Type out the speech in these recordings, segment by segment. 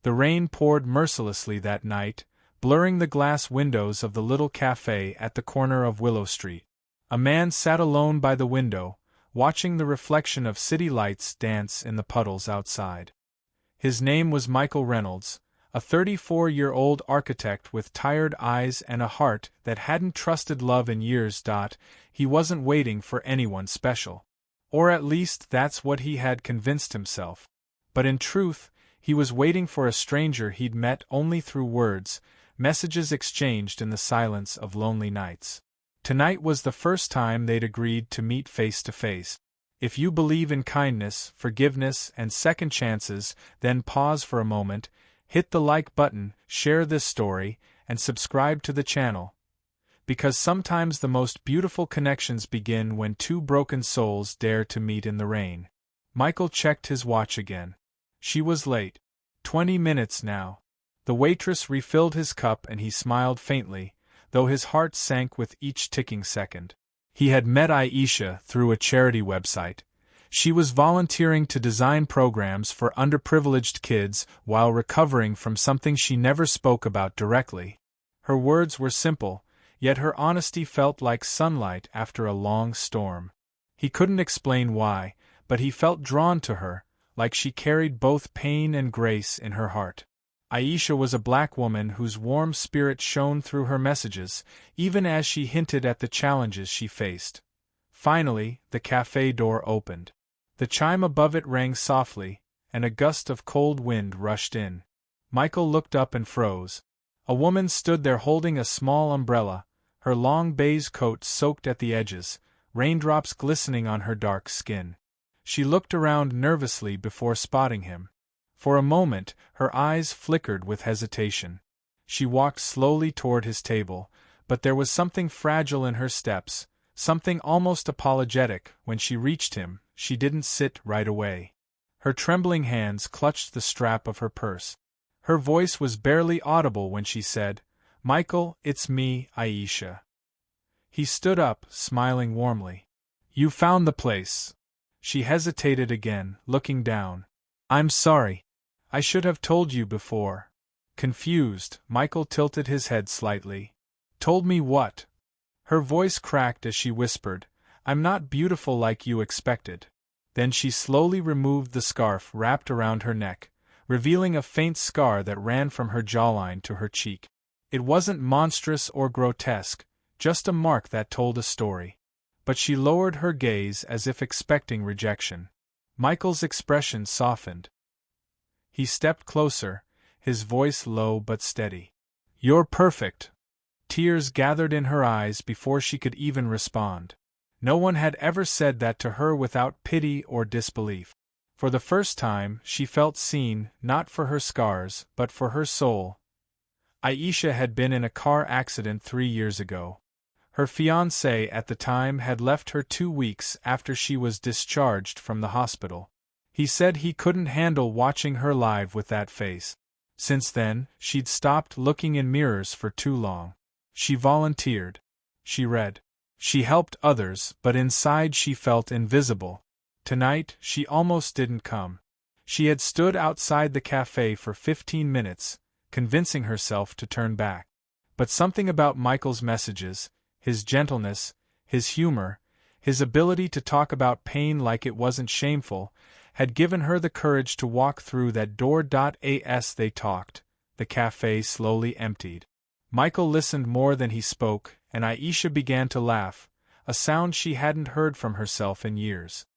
The rain poured mercilessly that night, blurring the glass windows of the little cafe at the corner of Willow Street. A man sat alone by the window, watching the reflection of city lights dance in the puddles outside. His name was Michael Reynolds, a 34-year-old architect with tired eyes and a heart that hadn't trusted love in years. He wasn't waiting for anyone special. Or at least that's what he had convinced himself. But in truth, he was waiting for a stranger he'd met only through words, messages exchanged in the silence of lonely nights. Tonight was the first time they'd agreed to meet face to face. If you believe in kindness, forgiveness, and second chances, then pause for a moment, hit the like button, share this story, and subscribe to the channel. Because sometimes the most beautiful connections begin when two broken souls dare to meet in the rain. Michael checked his watch again. She was late. 20 minutes now. The waitress refilled his cup and he smiled faintly, though his heart sank with each ticking second. He had met Aisha through a charity website. She was volunteering to design programs for underprivileged kids while recovering from something she never spoke about directly. Her words were simple, yet her honesty felt like sunlight after a long storm. He couldn't explain why, but he felt drawn to her, like she carried both pain and grace in her heart. Aisha was a black woman whose warm spirit shone through her messages, even as she hinted at the challenges she faced. Finally, the cafe door opened. The chime above it rang softly, and a gust of cold wind rushed in. Michael looked up and froze. A woman stood there holding a small umbrella, her long baize coat soaked at the edges, raindrops glistening on her dark skin. She looked around nervously before spotting him. For a moment, her eyes flickered with hesitation. She walked slowly toward his table, but there was something fragile in her steps, something almost apologetic. When she reached him, she didn't sit right away. Her trembling hands clutched the strap of her purse. Her voice was barely audible when she said, "Michael, it's me, Aisha." He stood up, smiling warmly. "You found the place." She hesitated again, looking down. "I'm sorry. I should have told you before." Confused, Michael tilted his head slightly. "Told me what?" Her voice cracked as she whispered, "I'm not beautiful like you expected." Then she slowly removed the scarf wrapped around her neck, revealing a faint scar that ran from her jawline to her cheek. It wasn't monstrous or grotesque, just a mark that told a story. But she lowered her gaze as if expecting rejection. Michael's expression softened. He stepped closer, his voice low but steady. "You're perfect." Tears gathered in her eyes before she could even respond. No one had ever said that to her without pity or disbelief. For the first time, she felt seen, not for her scars, but for her soul. Aisha had been in a car accident 3 years ago. Her fiancé at the time had left her 2 weeks after she was discharged from the hospital. He said he couldn't handle watching her live with that face. Since then, she'd stopped looking in mirrors for too long. She volunteered. She read. She helped others, but inside she felt invisible. Tonight, she almost didn't come. She had stood outside the cafe for 15 minutes, convincing herself to turn back. But something about Michael's messages, his gentleness, his humor, his ability to talk about pain like it wasn't shameful, had given her the courage to walk through that door. As they talked, the cafe slowly emptied. Michael listened more than he spoke, and Aisha began to laugh, a sound she hadn't heard from herself in years.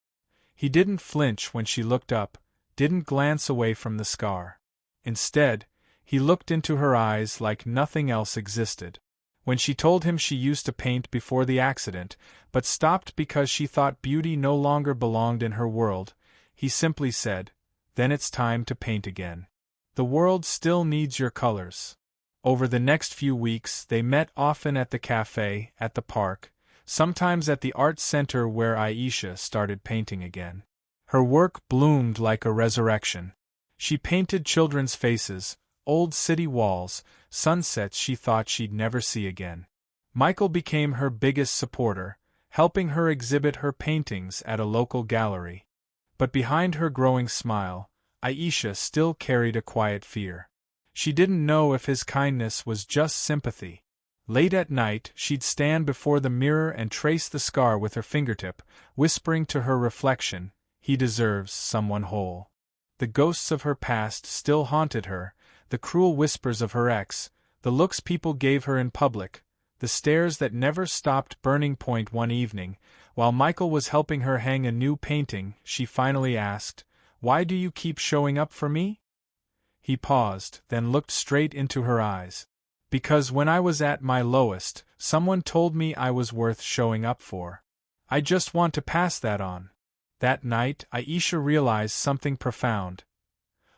He didn't flinch when she looked up, didn't glance away from the scar. Instead, he looked into her eyes like nothing else existed. When she told him she used to paint before the accident, but stopped because she thought beauty no longer belonged in her world, he simply said, "Then it's time to paint again. The world still needs your colors." Over the next few weeks, they met often at the cafe, at the park, sometimes at the art center where Aisha started painting again. Her work bloomed like a resurrection. She painted children's faces, old city walls, sunsets she thought she'd never see again. Michael became her biggest supporter, helping her exhibit her paintings at a local gallery. But behind her growing smile, Aisha still carried a quiet fear. She didn't know if his kindness was just sympathy. Late at night, she'd stand before the mirror and trace the scar with her fingertip, whispering to her reflection, "He deserves someone whole." The ghosts of her past still haunted her, the cruel whispers of her ex, the looks people gave her in public, the stares that never stopped burning. One evening, while Michael was helping her hang a new painting, she finally asked, "Why do you keep showing up for me?" He paused, then looked straight into her eyes. "Because when I was at my lowest, someone told me I was worth showing up for. I just want to pass that on." That night, Aisha realized something profound.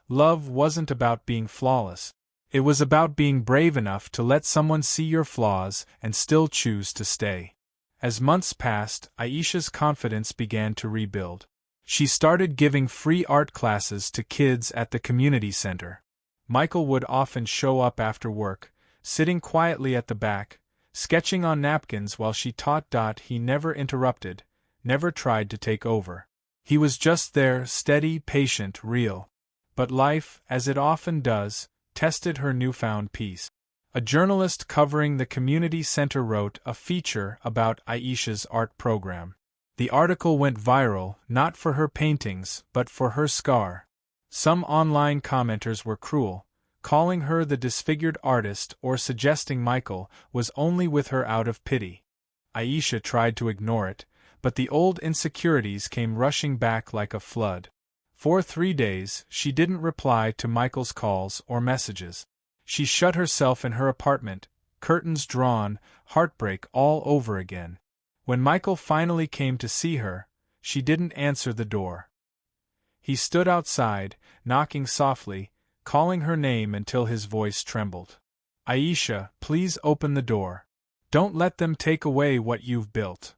Love wasn't about being flawless. It was about being brave enough to let someone see your flaws and still choose to stay. As months passed, Aisha's confidence began to rebuild. She started giving free art classes to kids at the community center. Michael would often show up after work, sitting quietly at the back, sketching on napkins while she taught. He never interrupted, never tried to take over. He was just there, steady, patient, real. But life, as it often does, tested her newfound peace. A journalist covering the community center wrote a feature about Aisha's art program. The article went viral, not for her paintings, but for her scar. Some online commenters were cruel, calling her the disfigured artist or suggesting Michael was only with her out of pity. Aisha tried to ignore it, but the old insecurities came rushing back like a flood. For 3 days, she didn't reply to Michael's calls or messages. She shut herself in her apartment, curtains drawn, heartbreak all over again. When Michael finally came to see her, she didn't answer the door. He stood outside, knocking softly, calling her name until his voice trembled. "Aisha, please open the door. Don't let them take away what you've built."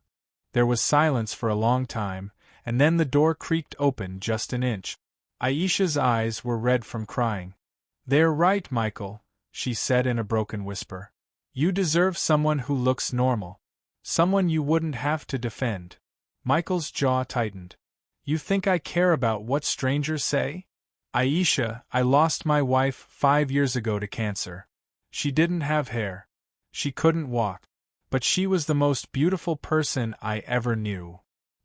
There was silence for a long time, and then the door creaked open just an inch. Aisha's eyes were red from crying. "They're right, Michael," she said in a broken whisper. "You deserve someone who looks normal. Someone you wouldn't have to defend." Michael's jaw tightened. "You think I care about what strangers say?" "Aisha, I lost my wife 5 years ago to cancer. She didn't have hair. She couldn't walk. But she was the most beautiful person I ever knew.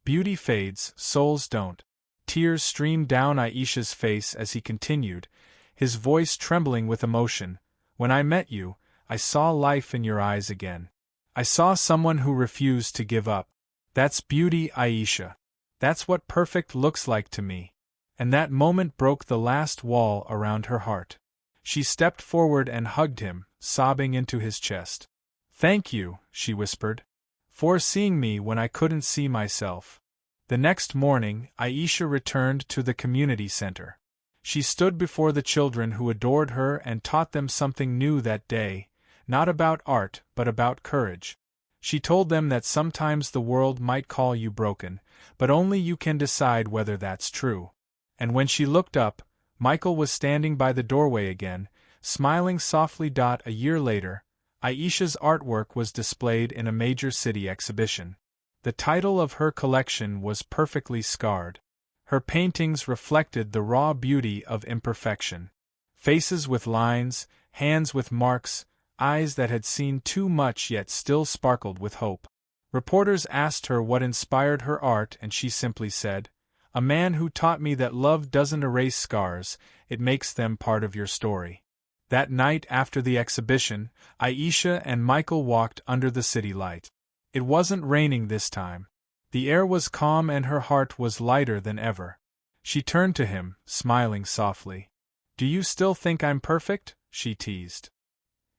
Beauty fades, souls don't." Tears streamed down Aisha's face as he continued, his voice trembling with emotion. "When I met you, I saw life in your eyes again. I saw someone who refused to give up. That's beauty, Aisha. That's what perfect looks like to me." And that moment broke the last wall around her heart. She stepped forward and hugged him, sobbing into his chest. "Thank you," she whispered, "for seeing me when I couldn't see myself." The next morning, Aisha returned to the community center. She stood before the children who adored her and taught them something new that day, not about art, but about courage. She told them that sometimes the world might call you broken, but only you can decide whether that's true. And when she looked up, Michael was standing by the doorway again, smiling softly. A year later, Aisha's artwork was displayed in a major city exhibition. The title of her collection was Perfectly Scarred. Her paintings reflected the raw beauty of imperfection. Faces with lines, hands with marks, eyes that had seen too much yet still sparkled with hope. Reporters asked her what inspired her art, and she simply said, "A man who taught me that love doesn't erase scars, it makes them part of your story." That night after the exhibition, Aisha and Michael walked under the city light. It wasn't raining this time. The air was calm and her heart was lighter than ever. She turned to him, smiling softly. "Do you still think I'm perfect?" she teased.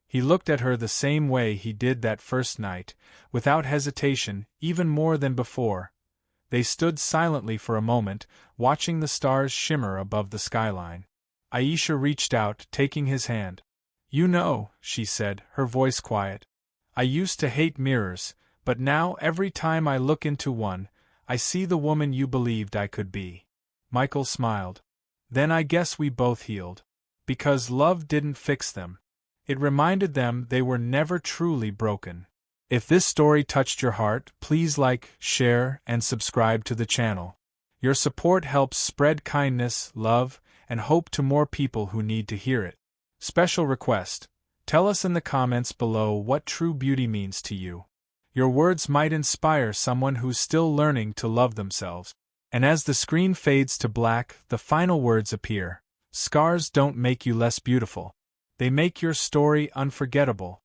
He looked at her the same way he did that first night, without hesitation, even more than before. They stood silently for a moment, watching the stars shimmer above the skyline. Aisha reached out, taking his hand. "You know," she said, her voice quiet, "I used to hate mirrors, but now every time I look into one, I see the woman you believed I could be." Michael smiled. "Then I guess we both healed. Because love didn't fix them. It reminded them they were never truly broken." If this story touched your heart, please like, share, and subscribe to the channel. Your support helps spread kindness, love, and hope to more people who need to hear it. Special request: tell us in the comments below what true beauty means to you. Your words might inspire someone who's still learning to love themselves. And as the screen fades to black, the final words appear. Scars don't make you less beautiful. They make your story unforgettable.